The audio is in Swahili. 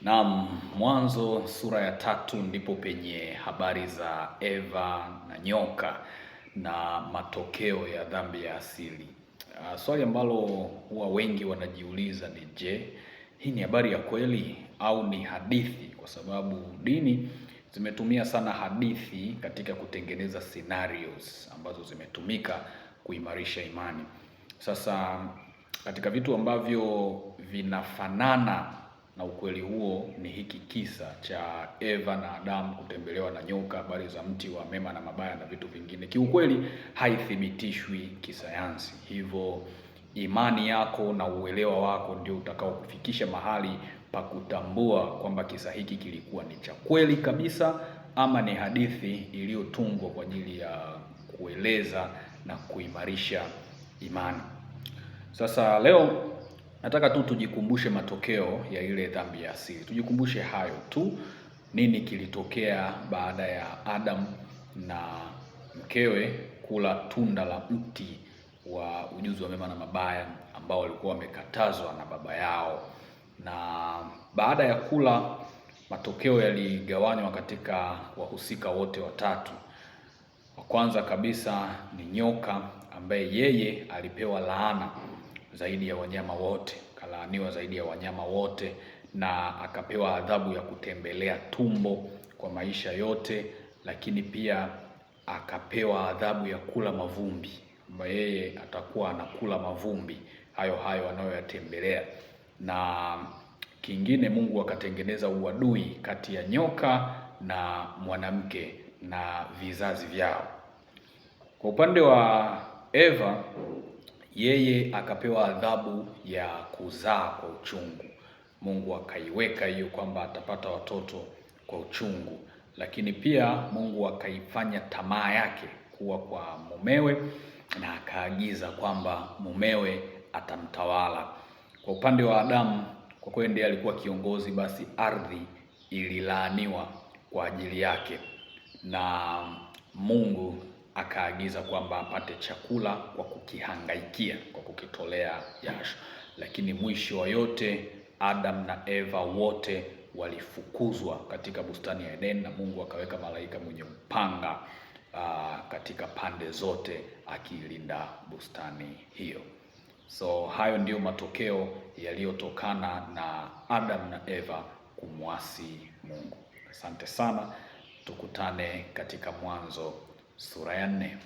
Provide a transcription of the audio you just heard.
Naam, Mwanzo sura ya 3 ndipo penye habari za Eva na nyoka na matokeo ya dhambi ya asili. Swali ambalo huwa wengi wanajiuliza ni je, hii ni habari ya kweli au ni hadithi? Kwa sababu dini zimetumia sana hadithi katika kutengeneza scenarios ambazo zimetumika kuimarisha imani. Sasa katika vitu ambavyo vinafanana na ukweli huo ni hiki kisa cha Eva na Adamu kutembelewa na nyoka, habari za mti wa mema na mabaya na vitu vingine. Kiukweli haithibitishwi kisayansi, hivyo imani yako na uelewa wako ndio utakao kufikisha mahali pa kutambua kwamba kisa hiki kilikuwa ni cha kweli kabisa ama ni hadithi iliyotungwa kwa ajili ya kueleza na kuimarisha imani. Sasa leo nataka tu tujikumbushe matokeo ya ile dhambi ya asili. Tujikumbushe hayo tu, nini kilitokea baada ya Adam na mkewe kula tunda la mti wa ujuzi wa mema na mabaya ambao walikuwa wamekatazwa na baba yao. Na baada ya kula, matokeo yaligawanywa katika wahusika wote watatu. Wa kwanza kabisa ni nyoka ambaye yeye alipewa laana zaidi ya wanyama wote, kalaaniwa zaidi ya wanyama wote na akapewa adhabu ya kutembelea tumbo kwa maisha yote, lakini pia akapewa adhabu ya kula mavumbi, ambaye yeye atakuwa anakula mavumbi hayo hayo anayoyatembelea. Na kingine, Mungu akatengeneza uadui kati ya nyoka na mwanamke na vizazi vyao. Kwa upande wa Eva, yeye akapewa adhabu ya kuzaa kwa uchungu. Mungu akaiweka hiyo kwamba atapata watoto kwa uchungu, lakini pia Mungu akaifanya tamaa yake kuwa kwa mumewe na akaagiza kwamba mumewe atamtawala. Kwa upande wa Adamu, kwa kweli ndiye alikuwa kiongozi, basi ardhi ililaaniwa kwa ajili yake na Mungu akaagiza kwamba apate chakula kwa kukihangaikia, kwa kukitolea jasho. Lakini mwisho wa yote, Adam na Eva wote walifukuzwa katika bustani ya Eden, na Mungu akaweka malaika mwenye upanga katika pande zote akilinda bustani hiyo. So hayo ndiyo matokeo yaliyotokana na Adam na Eva kumwasi Mungu. Asante sana, tukutane katika Mwanzo sura ya 4.